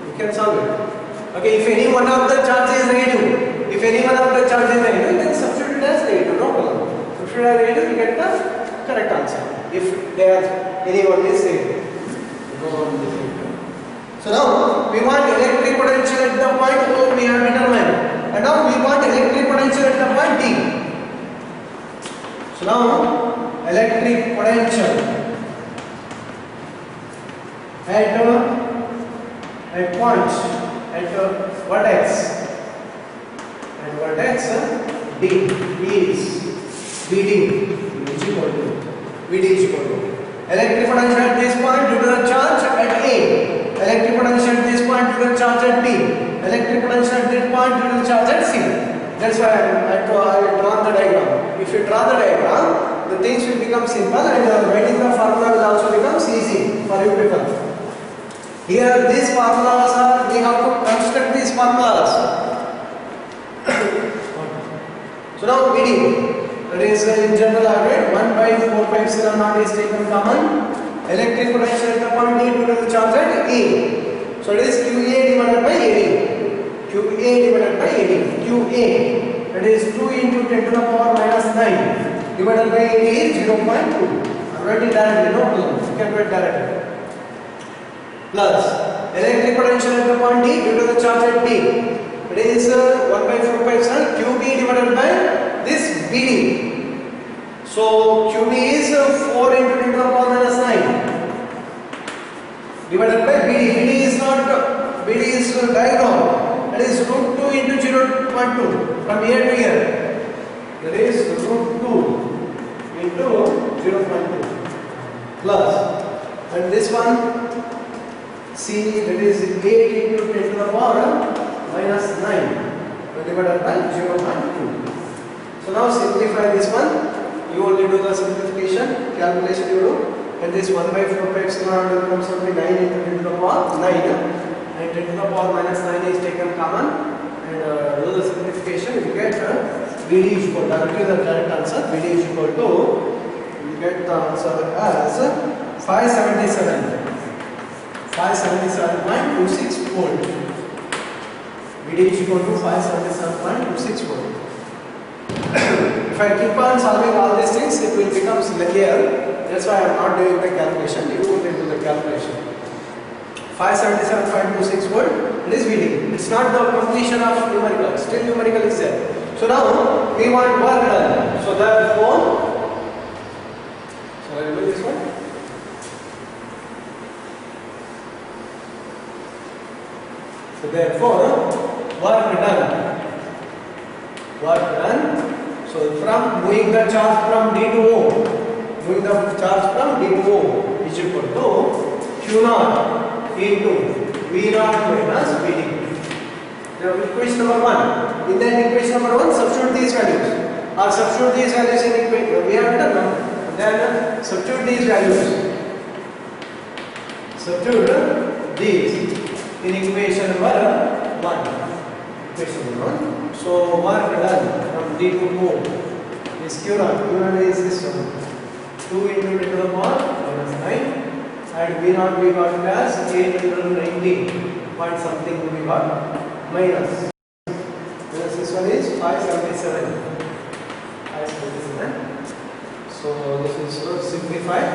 You can solve it. Okay. If any one of the charges is negative, then substitute it as negative. No problem. Substitute as negative, you get the correct answer. If there any one is negative. So now we want electric potential at the point O we have determined. And now we want electric potential at the point D. So now electric potential at points at vertex D is VD is equal to Electric potential at this point due to the charge at A. Electric potential at this point due to the charge at B. Electric potential at this point due to the charge at C. That's why I drawn the diagram. If you draw the diagram, the things will become simple and writing the formula will also become easy for you people. Here these formulas are, we have to construct these formulas. So now VD, that is in general average 1 by 4 pi epsilon naught is taken common. Electric potential at the point A due to the charge at A. So it is QA divided by AD. QA divided by AD. QA, that is 2 into 10 to the power minus 9 divided by AD is 0.2. I write it directly, no problem. You can write directly. Plus electric potential at the point D due to the charge at B. It is 1 by 4 pi epsilon QB divided by this BD. So QB is 4 into 10 to the power minus 9 divided by BD. BD is not, BD is diagonal. That is root 2 into 0.2 from here to here. That is root 2 into 0.2 plus, and this one C, that is 8 into 10 to the power minus 9 divided by 0.2. So now simplify this one. You only do the simplification, calculation you do, and this 1 by 4 pi epsilon will come to 9 into 10 to the power 9, and 10 to the power minus 9 is taken common, and do the simplification. You get VD is equal to, directly the correct answer, VD is equal to, you get the answer as 577.26 volt. VD is equal to 577.26 volt. If I keep on solving all these things, it will become clear. That's why I am not doing the calculation. You will do the calculation. 577.26 volt. It is VD. It's not the completion of numerical. Still numerical is there. So now we want work done. So therefore, shall I do this one? So therefore, work done. Work done. So from moving the charge from D to O, moving the charge from D to O is equal to Q naught into V naught minus VD. Now equation number 1. In that equation number 1, substitute these values. Or substitute these values in equation. We have done now. Then substitute these values. Substitute these in equation number 1. Equation number 1. So work done from D to O is Q naught. Q naught is this one. 2 into 10 to the power minus 9, and V naught we got as 890 point something we got minus. This one is 577. 577. So this is simplified,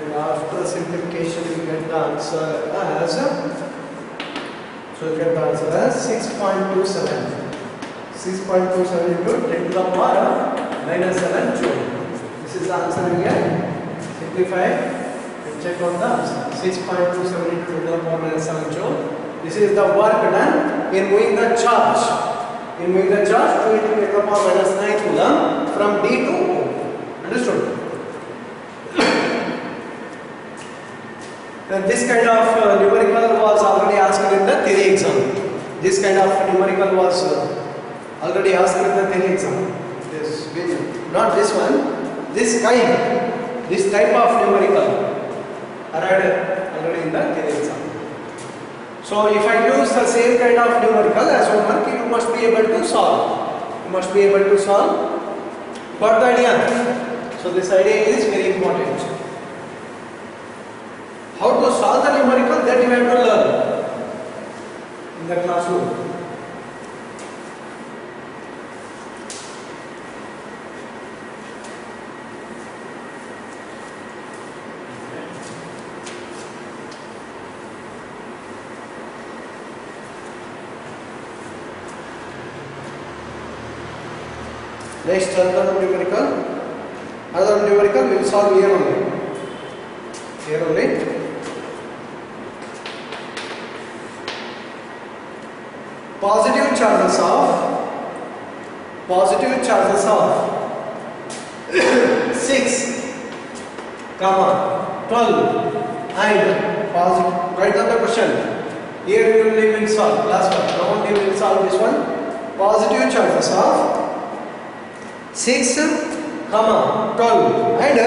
and after simplification we get the answer as, so we get the answer as 6.27. 6.27 into 10 to the power minus 7 joule. This is the answer we get. Simplify and check on the answer. 6.27 into 10 to the power minus 7 joule. This is the work done in moving the charge. In moving the charge 2 into 10 to the power minus 9 coulomb from D to O. Understood? Then this kind of numerical was already asked in the theory exam. This kind of numerical was already asked in the theory exam. Not this one, this kind, this type of numerical arrived already in the theory exam. So if I use the same kind of numerical as homework, you must be able to solve. You must be able to solve. Got the idea? So this idea is very important. How to solve the numerical, that you have to learn in the classroom. Next, another numerical. Another numerical we will solve here only. Here only. Positive charges of 6, 12 12 and positive. Write down the question. Here we will solve last one. Now we will solve this one. Positive charges of 6, 12 and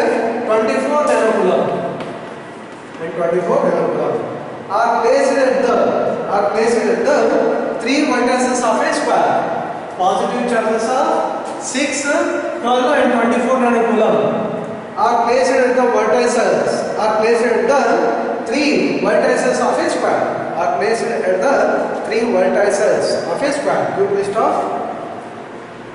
24 nanocoulomb and 24 nanocoulomb are placed at the 3 vertices of a square. Positive charges of 6, 12 and 24 nanocoulomb are placed at the 3 vertices of a square. Are placed at the 3 vertices of a square. Good list of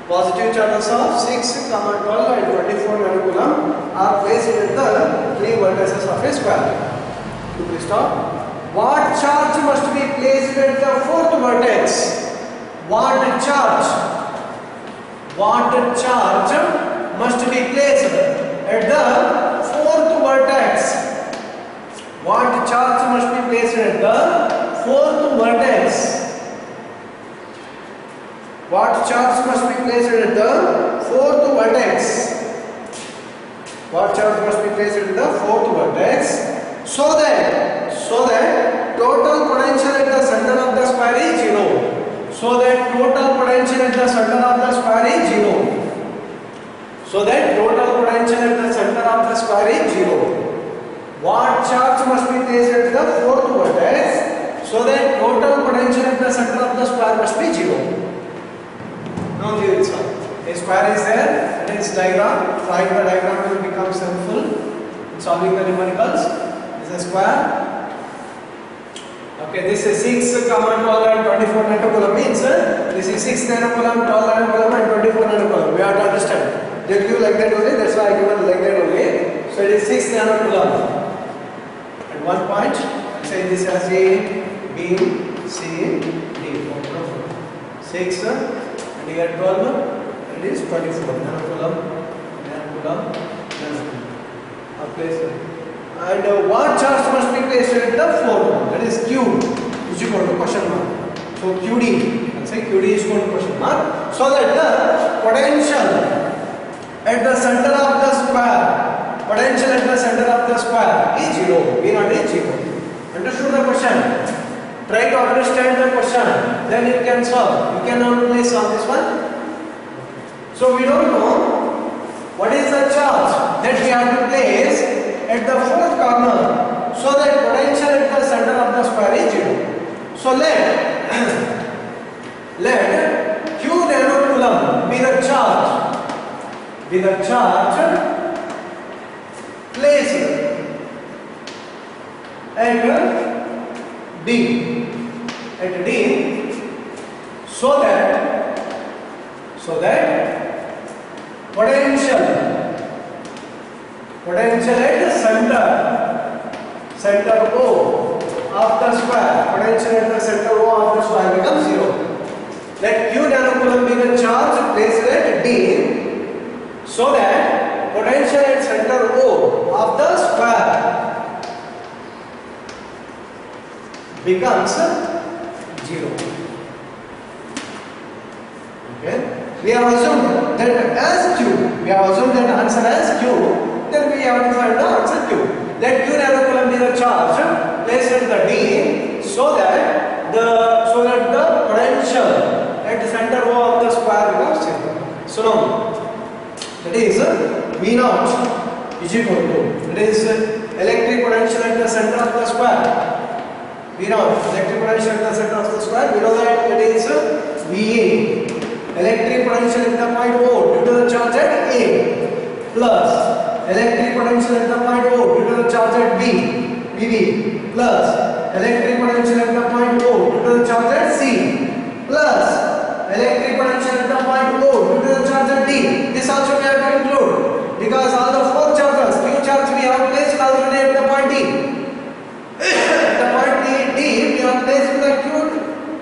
positive charges of 6, 12 and 24 nanocoulomb are placed at the 3 vertices of a square. Good list of what charge must be placed at the 4th vertex? What charge must be placed at the 4th vertex? What charge must be placed at the 4th vertex? What charge must be placed at the 4th vertex? What charge must be placed at the 4th vertex so that total potential at the center of the square is 0. So that total potential at the center of the square is 0. So that total potential at the center of the square is 0. What charge must be placed at the 4th vertex so that total potential at the center of the square must be 0. Now we will solve. A square is there and its diagram. Drawing the diagram will become helpful in solving the numericals. This is a square. Okay, this is 6, 12 and 24 nanocoulomb means this is 6 nanocoulomb, 12 nanocoulomb and 24 nanocoulomb. We have to understand. They give like that only, that's why I given like that only. So it is 6 nanocoulomb. At one point, say this as A, B, C, D. 6 and here 12, it is 24 nanocoulomb. Place and what charge must be placed at the 4th one? That is Q is equal to question mark. So QD, let's say QD is equal to question mark. So that the potential at the center of the square is 0. V naught is 0. Understood the question? Try to understand the question, then you can solve. You can only solve this one. So we don't know what is the charge that we have to place at the 4th corner so that potential at the center of the square is 0. So let Q nanocoulomb be the charge placed at D so that potential at the center O of the square, potential at the center O of the square becomes 0. Let Q nanocoulomb be the charge placed at D so that potential at center O of the square becomes 0. Okay? We have assumed that as Q, we have assumed that answer as Q, then we have to find the answer Q. Let Q nanocoulomb be the charge placed at the D so that the potential at the center O of the square becomes 0. So now that is V naught is equal to, that is electric potential at the center of the square. V naught, electric potential at the center of the square, we know that is VA. Electric potential at the point O due to the charge at A plus electric potential at the point O due to the charge at B, BB plus electric potential at the point O due to the charge at C plus electric potential at the point O due to the charge at D. This also we have to include because all the 4 charges, Q charge we have placed already at the point D. At the point D we have placed the Q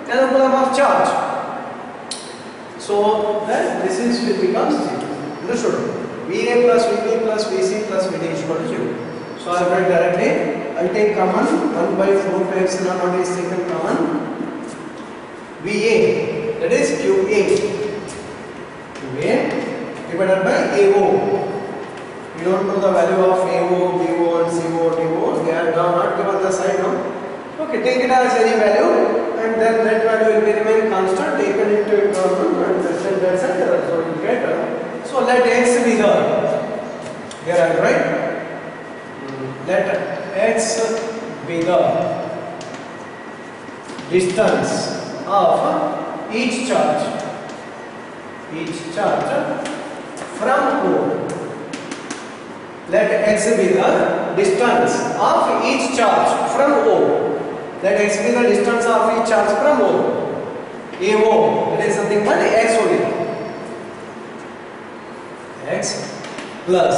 nanocoulomb of charge. So that this is will become 0. Understood? VA plus VB plus VC plus VD is equal to 0. So I will write directly. I take common 1 by 4 pi epsilon naught is taken common. VA, that is QA divided by AO. We don't know the value of AO, BO and CO, DO. They are not given the sign, no? Okay, take it as any value and then that value will be remain constant, taken into account and that's it. So you get so let x be the here I write let x be the distance of each charge from O. Let x be the distance of each charge from O. Let x be the distance of each charge from O. AO, that is nothing but x only. X plus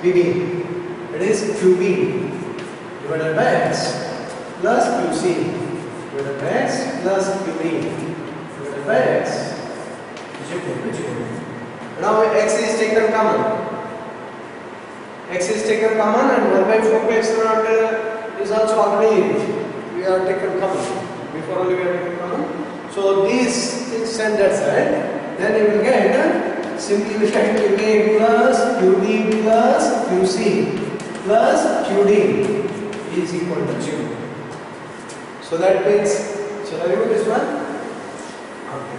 BB, that is QB divided by x plus QC divided by x plus QD divided by x is equal to 0. Now x is taken common. X is taken common and 1 by 4 pi epsilon is also already we are taken common. Before only we are taken common. So these things send that side. Then you will get simply we can QA plus QD plus QC plus QD is equal to 0. So that means, shall I remove this one? Okay.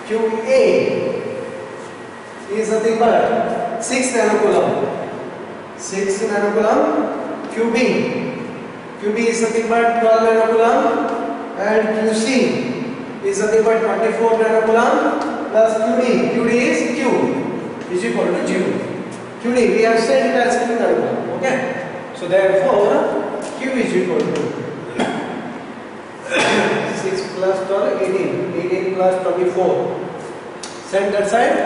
QA is nothing but 6 nanocoulomb. 6 nanocoulomb. QB is nothing but 12 nanocoulomb and QC is nothing but 24 nanocoulomb plus QD is Q is equal to 0. QD we have said it as Q nanocoulomb. Okay. So therefore Q is equal to 6 plus 12 18 plus 24. Send that side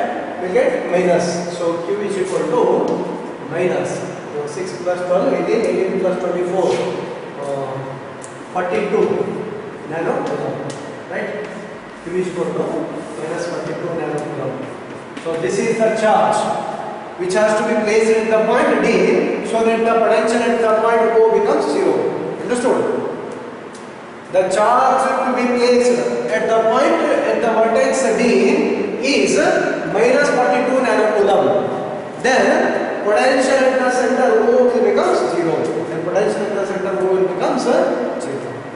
we get minus. So Q is equal to minus 6 plus 12 18 plus 24 42 nanocoulomb, right? Q is equal to minus 42 nanocoulomb. So this is the charge which has to be placed at the point D so that the potential at the point O becomes 0. Understood? The charge to be placed at the point at the vertex D is minus 42 nanocoulomb. Then potential at the center O becomes 0. Then potential at the center O becomes 0.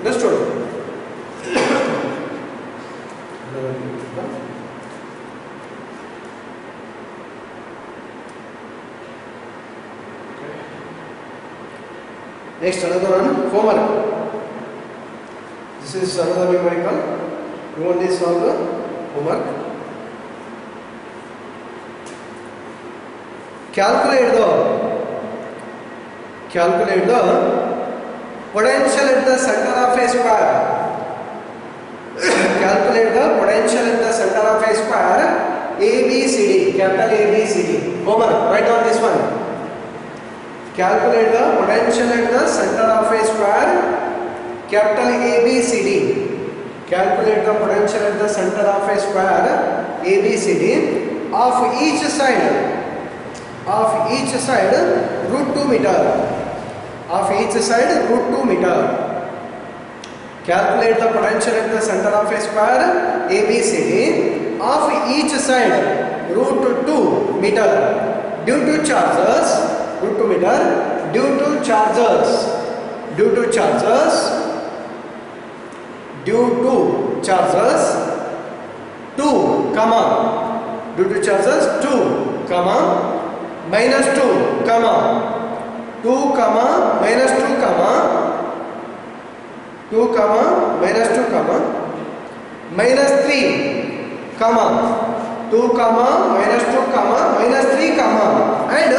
Understood? Next, another one, homework. This is another numerical. You want this solve the homework? Calculate the potential at the center of a square. Calculate the potential at the center of a square ABCD, capital ABCD. Homework, write down this one. Calculate the potential at the center of a square capital ABCD. Calculate the potential at the center of a square ABCD of each side root 2 meter. Of each side root 2 meter. Calculate the potential at the center of a square ABCD of each side root 2 meter due to charges root 2 meter due to charges 2 comma due to charges 2 comma minus 2 comma 2 comma minus 2 comma 2 comma minus 2 comma minus 3 comma 2 comma minus 2 comma minus 3 comma and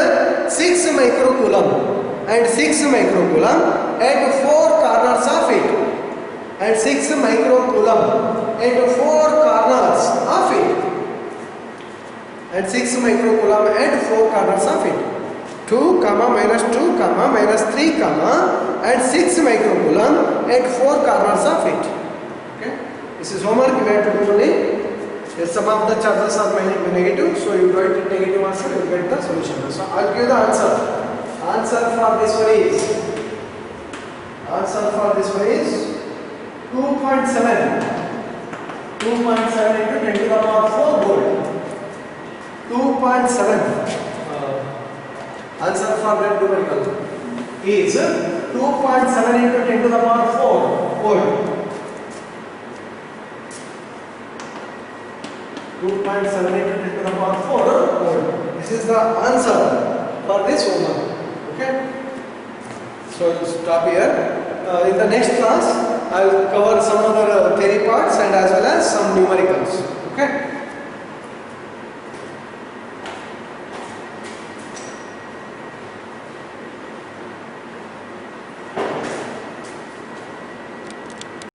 6 microcoulomb at 4 corners of it and 6 microcoulomb at 4 corners of it and 6 microcoulomb at 4 corners of it 2 comma minus 2 comma minus 3 comma and 6 microcoulomb at 4 corners of it. Okay, this is homework you have to do only. Some of the charges are negative, so you write the negative answer, you get the solution. So I'll give the answer. Answer for this one is 2.7 into 10 to the power 4 volt. 2.7 Answer for that numerical is 2.7 into 10 to the power 4 volt. 2.7 into 10 to the power 4 volt. This is the answer for this one. Okay. So I'll stop here. In the next class, I will cover some other theory parts and as well as some numericals. Okay.